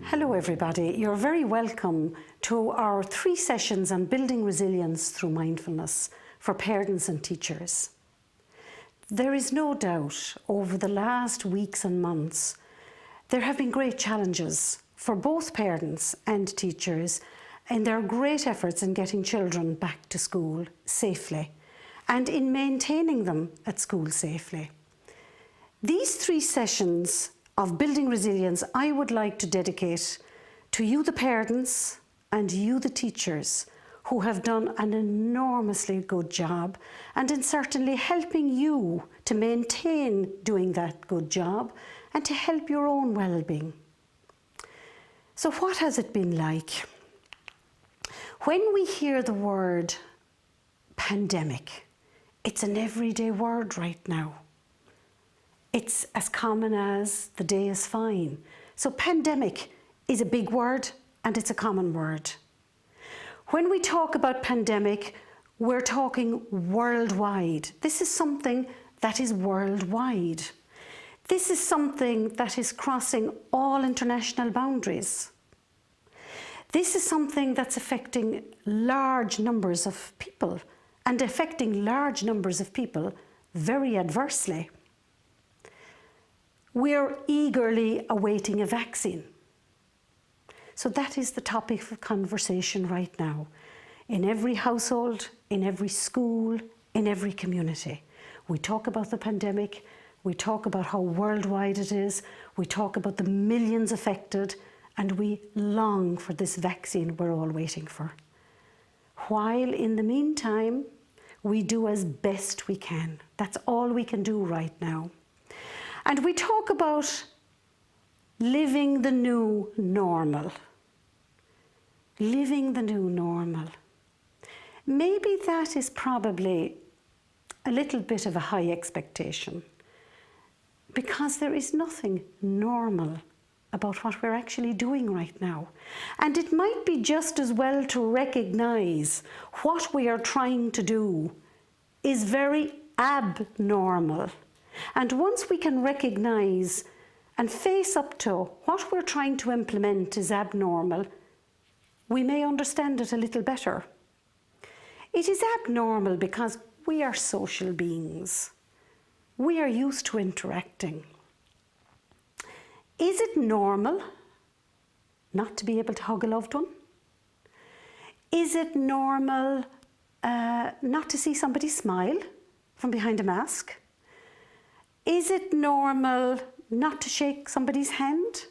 Hello everybody, you're very welcome to our 3 sessions on building resilience through mindfulness for parents and teachers. There is no doubt over the last weeks and months there have been great challenges for both parents and teachers in their great efforts in getting children back to school safely and in maintaining them at school safely. These 3 sessions of building resilience I would like to dedicate to you the parents and you the teachers who have done an enormously good job and in certainly helping you to maintain doing that good job and to help your own well-being. So what has it been like? When we hear the word pandemic, it's an everyday word right now. It's as common as the day is fine. So pandemic is a big word and it's a common word. When we talk about pandemic, we're talking worldwide. This is something that is worldwide. This is something that is crossing all international boundaries. This is something that's affecting large numbers of people and affecting large numbers of people very adversely. We're eagerly awaiting a vaccine. So that is the topic of conversation right now. In every household, in every school, in every community. We talk about the pandemic, we talk about how worldwide it is, we talk about the millions affected, and we long for this vaccine we're all waiting for. While in the meantime, we do as best we can. That's all we can do right now. And we talk about living the new normal. Living the new normal. Maybe that is probably a little bit of a high expectation because there is nothing normal about what we're actually doing right now. And it might be just as well to recognize what we are trying to do is very abnormal. And once we can recognize and face up to what we're trying to implement is abnormal, we may understand it a little better. It is abnormal because we are social beings. We are used to interacting. Is it normal not to be able to hug a loved one? Is it normal not to see somebody smile from behind a mask? Is it normal not to shake somebody's hand?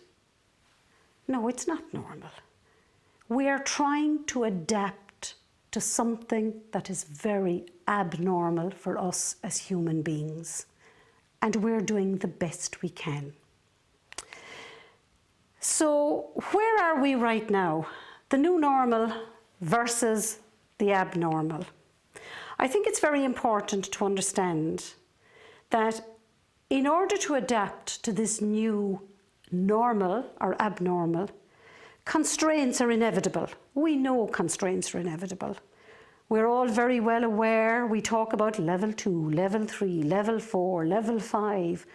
No, it's not normal. We are trying to adapt to something that is very abnormal for us as human beings. And we're doing the best we can. So where are we right now? The new normal versus the abnormal. I think it's very important to understand that in order to adapt to this new normal or abnormal, constraints are inevitable. We know constraints are inevitable. We're all very well aware. We talk about level 2, level 3, level 4, level 5,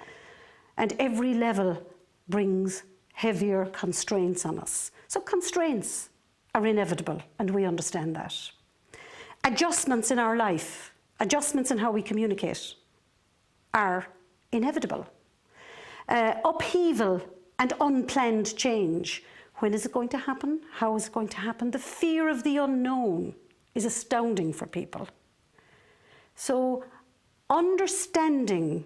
and every level brings heavier constraints on us. So constraints are inevitable, and we understand that. Adjustments in our life, adjustments in how we communicate are inevitable. Upheaval and unplanned change. When is it going to happen? How is it going to happen? The fear of the unknown is astounding for people. So understanding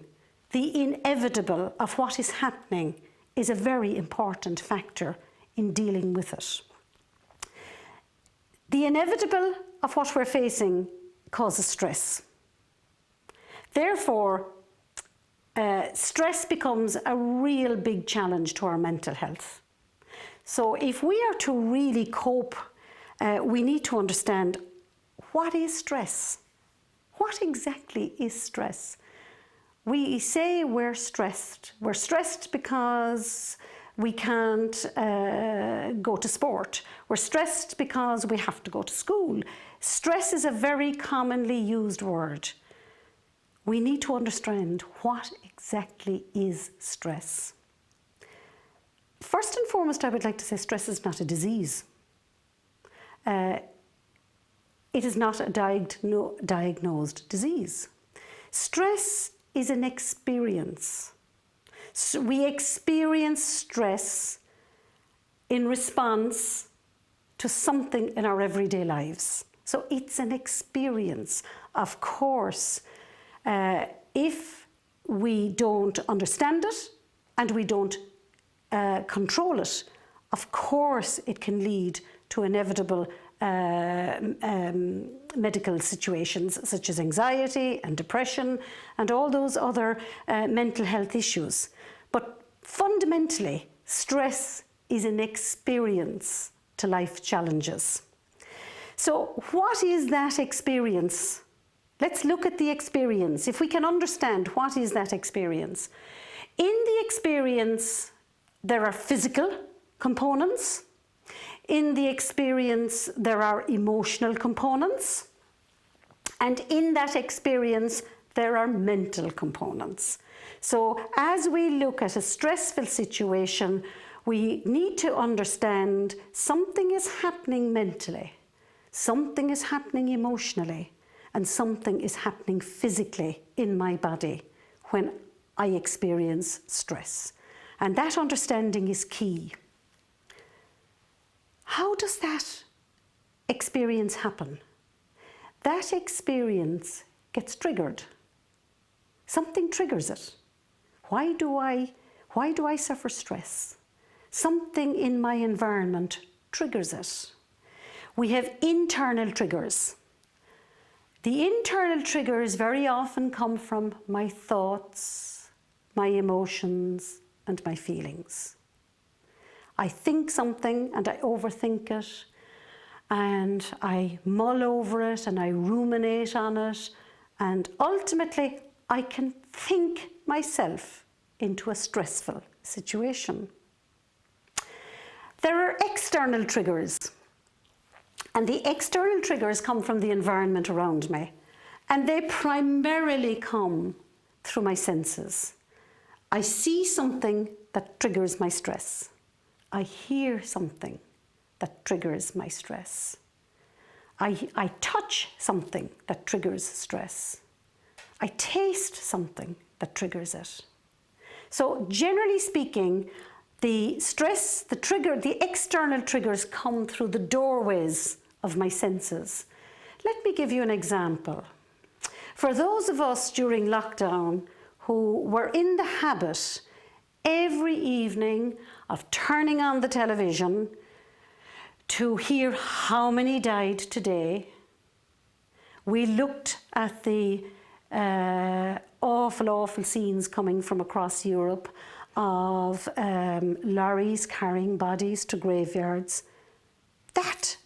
the inevitable of what is happening is a very important factor in dealing with it. The inevitable of what we're facing causes stress. Therefore, stress becomes a real big challenge to our mental health. So if we are to really cope, we need to understand what is stress? What exactly is stress? We say we're stressed. We're stressed because we can't go to sport. We're stressed because we have to go to school. Stress is a very commonly used word. We need to understand what exactly is stress. First and foremost, I would like to say stress is not a disease. It is not a diagnosed disease. Stress is an experience. So we experience stress in response to something in our everyday lives. So it's an experience. Of course, if we don't understand it and we don't control it, of course it can lead to inevitable medical situations such as anxiety and depression and all those other mental health issues. But fundamentally, stress is an experience to life challenges. So what is that experience? Let's look at the experience. If we can understand what is that experience. In the experience, there are physical components. In the experience, there are emotional components. And in that experience, there are mental components. So as we look at a stressful situation, we need to understand something is happening mentally, something is happening emotionally, and something is happening physically in my body when I experience stress. And that understanding is key. How does that experience happen? That experience gets triggered. Something triggers it. Why do I suffer stress? Something in my environment triggers it. We have internal triggers. The internal triggers very often come from my thoughts, my emotions, and my feelings. I think something and I overthink it, and I mull over it and I ruminate on it, and ultimately I can think myself into a stressful situation. There are external triggers, and the external triggers come from the environment around me, and they primarily come through my senses. I see something that triggers my stress. I hear something that triggers my stress. I touch something that triggers stress. I taste something that triggers it. So generally speaking, the external triggers come through the doorways of my senses. Let me give you an example. For those of us during lockdown who were in the habit every evening of turning on the television to hear how many died today, we looked at the awful scenes coming from across Europe of lorries carrying bodies to graveyards.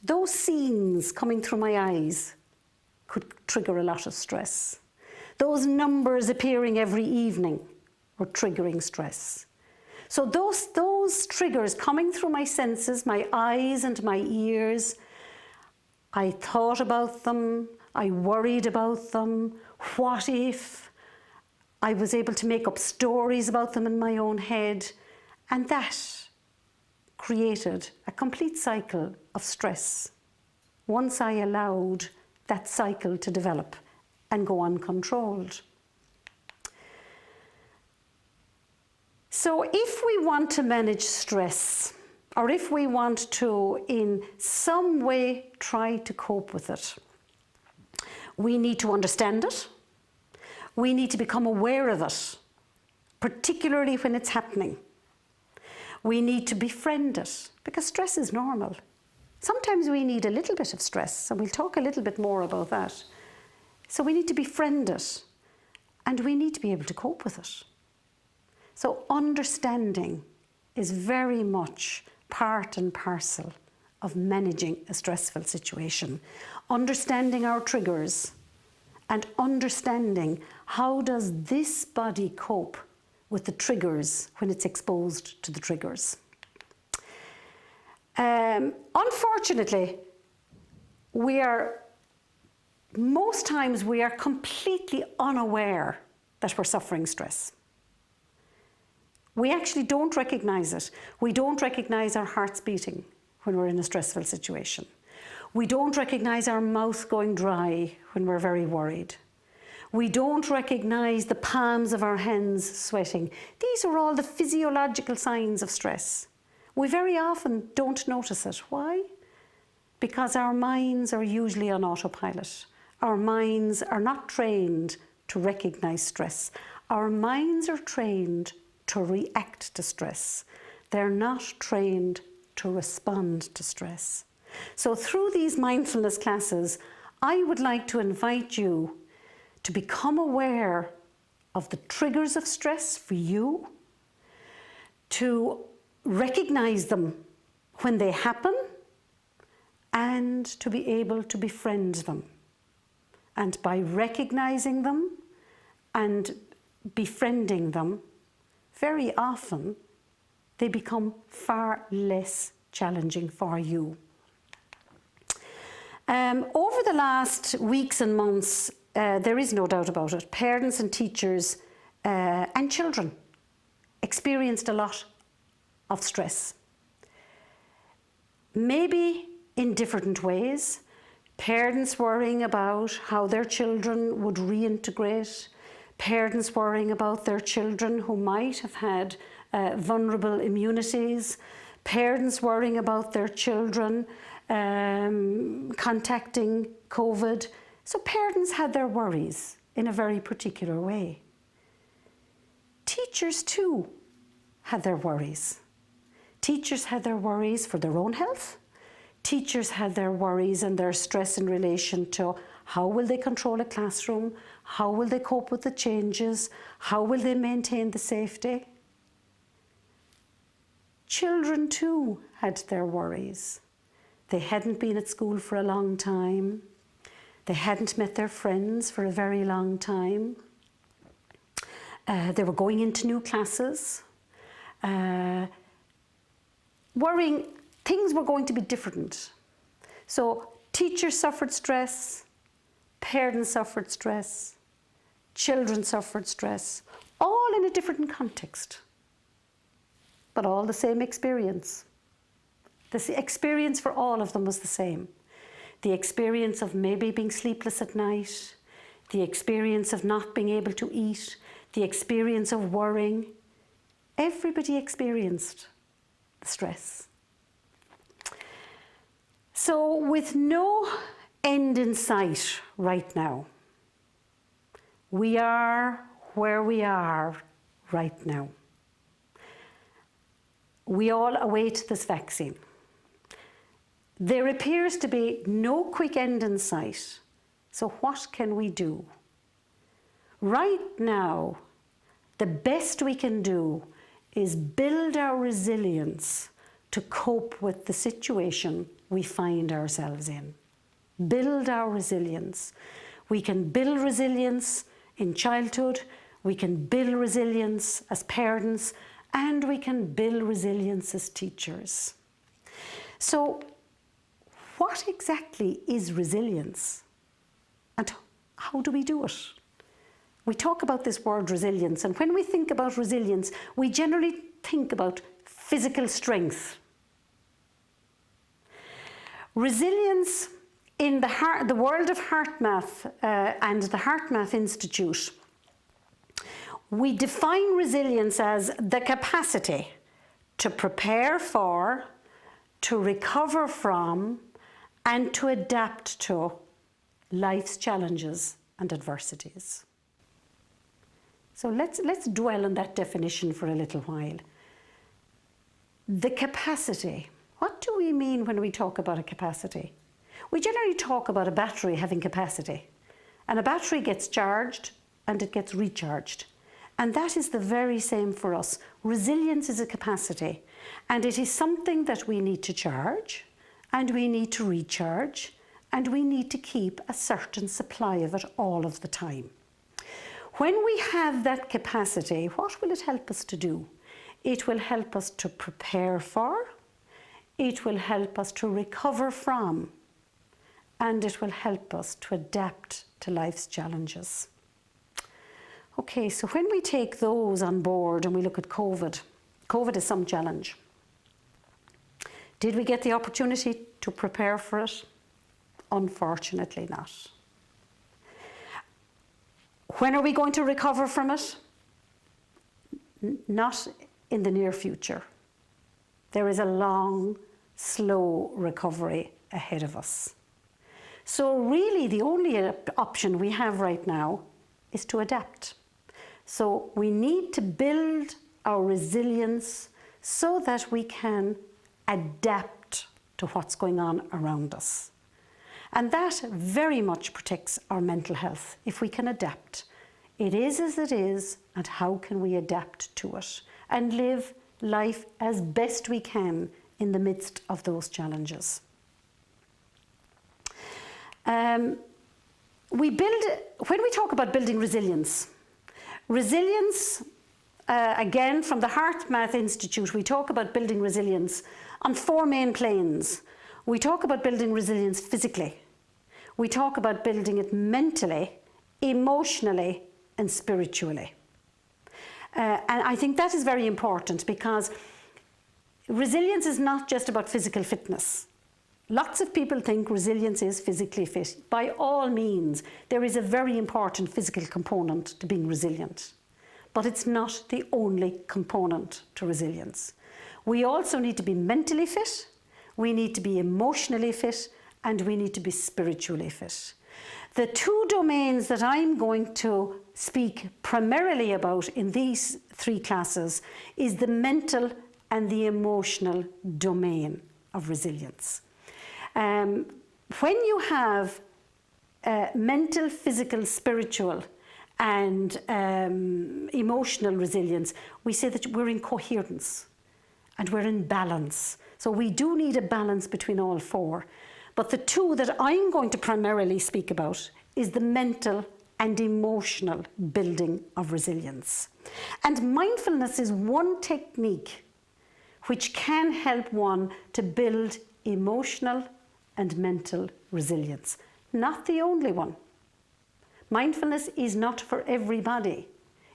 Those scenes coming through my eyes could trigger a lot of stress. Those numbers appearing every evening were triggering stress. So those triggers coming through my senses, my eyes and my ears, I thought about them, I worried about them. What if? I was able to make up stories about them in my own head, and that created a complete cycle of stress once I allowed that cycle to develop and go uncontrolled. So if we want to manage stress, or if we want to in some way try to cope with it, we need to understand it. We need to become aware of it, particularly when it's happening. We need to befriend it, because stress is normal. Sometimes we need a little bit of stress, and we'll talk a little bit more about that. So we need to befriend it, and we need to be able to cope with it. So understanding is very much part and parcel of managing a stressful situation. Understanding our triggers and understanding how does this body cope with the triggers when it's exposed to the triggers. Unfortunately, most times we are completely unaware that we're suffering stress. We actually don't recognise it. We don't recognise our hearts beating when we're in a stressful situation. We don't recognise our mouth going dry when we're very worried. We don't recognise the palms of our hands sweating. These are all the physiological signs of stress. We very often don't notice it. Why? Because our minds are usually on autopilot. Our minds are not trained to recognise stress. Our minds are trained to react to stress. They're not trained to respond to stress. So through these mindfulness classes, I would like to invite you to become aware of the triggers of stress for you, to recognise them when they happen, and to be able to befriend them. And by recognising them and befriending them, very often they become far less challenging for you. Over the last weeks and months, there is no doubt about it, parents and teachers and children experienced a lot of stress. Maybe in different ways. Parents worrying about how their children would reintegrate, parents worrying about their children who might have had vulnerable immunities, parents worrying about their children contacting COVID. So parents had their worries in a very particular way. Teachers too had their worries. Teachers had their worries for their own health. Teachers had their worries and their stress in relation to how will they control a classroom, how will they cope with the changes, how will they maintain the safety. Children too had their worries. They hadn't been at school for a long time. They hadn't met their friends for a very long time. They were going into new classes, worrying things were going to be different. So teachers suffered stress, parents suffered stress, children suffered stress, all in a different context, but all the same experience. The experience for all of them was the same. The experience of maybe being sleepless at night, the experience of not being able to eat, the experience of worrying. Everybody experienced the stress. So with no end in sight right now, we are where we are right now. We all await this vaccine. There appears to be no quick end in sight. So what can we do? Right now, the best we can do is build our resilience to cope with the situation we find ourselves in. Build our resilience. We can build resilience in childhood, we can build resilience as parents, and we can build resilience as teachers. So, what exactly is resilience? And how do we do it? We talk about this word resilience, and when we think about resilience, we generally think about physical strength. Resilience in the world of HeartMath and the HeartMath Institute, we define resilience as the capacity to prepare for, to recover from, and to adapt to life's challenges and adversities. So let's dwell on that definition for a little while. The capacity. What do we mean when we talk about a capacity? We generally talk about a battery having capacity. And a battery gets charged and it gets recharged. And that is the very same for us. Resilience is a capacity. And it is something that we need to charge, and we need to recharge, and we need to keep a certain supply of it all of the time. When we have that capacity, what will it help us to do? It will help us to prepare for, it will help us to recover from, and it will help us to adapt to life's challenges. Okay, so when we take those on board and we look at COVID, COVID is some challenge. Did we get the opportunity to prepare for it? Unfortunately not. When are we going to recover from it? Not in the near future. There is a long, slow recovery ahead of us. So really the only option we have right now is to adapt. So we need to build our resilience so that we can adapt to what's going on around us. And that very much protects our mental health if we can adapt. It is as it is, and how can we adapt to it and live life as best we can in the midst of those challenges. When we talk about building resilience, again from the HeartMath Institute, we talk about building resilience on 4 main planes. We talk about building resilience physically. We talk about building it mentally, emotionally, and spiritually. And I think that is very important, because resilience is not just about physical fitness. Lots of people think resilience is physically fit. By all means, there is a very important physical component to being resilient, but it's not the only component to resilience. We also need to be mentally fit, we need to be emotionally fit, and we need to be spiritually fit. The 2 domains that I'm going to speak primarily about in these 3 classes is the mental and the emotional domain of resilience. When you have mental, physical, spiritual, and emotional resilience, we say that we're in coherence and we're in balance. So we do need a balance between all 4. But the 2 that I'm going to primarily speak about is the mental and emotional building of resilience. And mindfulness is one technique which can help one to build emotional and mental resilience. Not the only one. Mindfulness is not for everybody.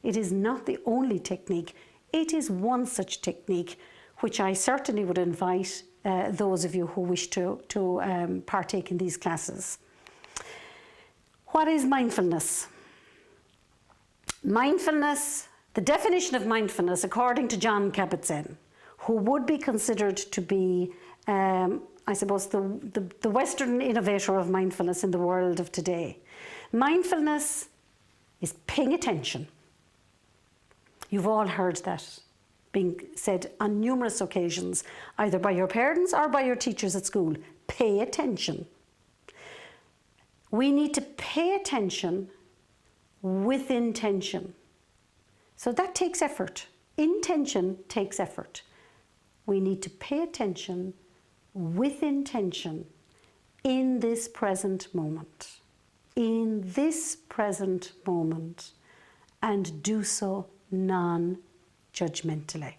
It is not the only technique. It is one such technique which I certainly would invite those of you who wish to partake in these classes. What is mindfulness? Mindfulness, the definition of mindfulness, according to Jon Kabat-Zinn, who would be considered to be, I suppose, the Western innovator of mindfulness in the world of today. Mindfulness is paying attention. You've all heard that being said on numerous occasions, either by your parents or by your teachers at school. Pay attention. We need to pay attention with intention. So that takes effort. Intention takes effort. We need to pay attention with intention in this present moment. In this present moment, and do so non-judgmentally.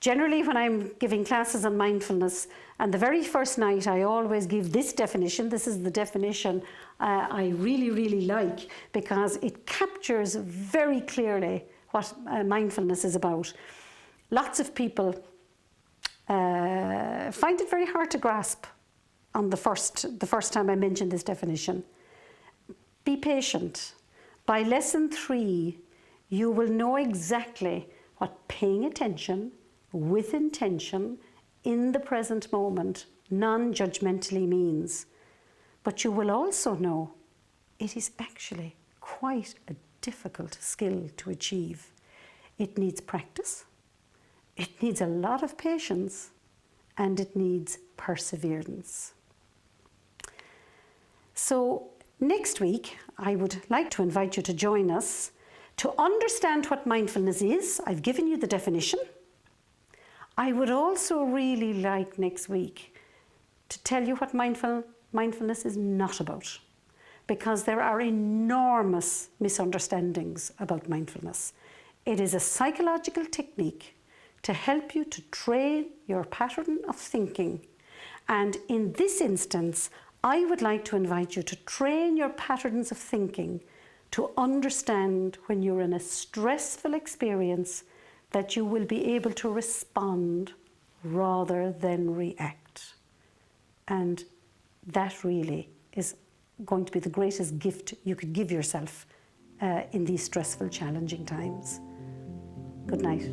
Generally, when I'm giving classes on mindfulness, and the very first night I always give this definition. This is the definition I really, really like, because it captures very clearly what mindfulness is about. Lots of people find it very hard to grasp on the first time I mentioned this definition. Be patient. By lesson 3, you will know exactly what paying attention with intention in the present moment non-judgmentally means. But you will also know it is actually quite a difficult skill to achieve. It needs practice, it needs a lot of patience, and it needs perseverance. So next week, I would like to invite you to join us to understand what mindfulness is. I've given you the definition. I would also really like next week to tell you what mindfulness is not about, because there are enormous misunderstandings about mindfulness. It is a psychological technique to help you to train your pattern of thinking. And in this instance, I would like to invite you to train your patterns of thinking to understand when you're in a stressful experience that you will be able to respond rather than react. And that really is going to be the greatest gift you could give yourself in these stressful, challenging times. Good night.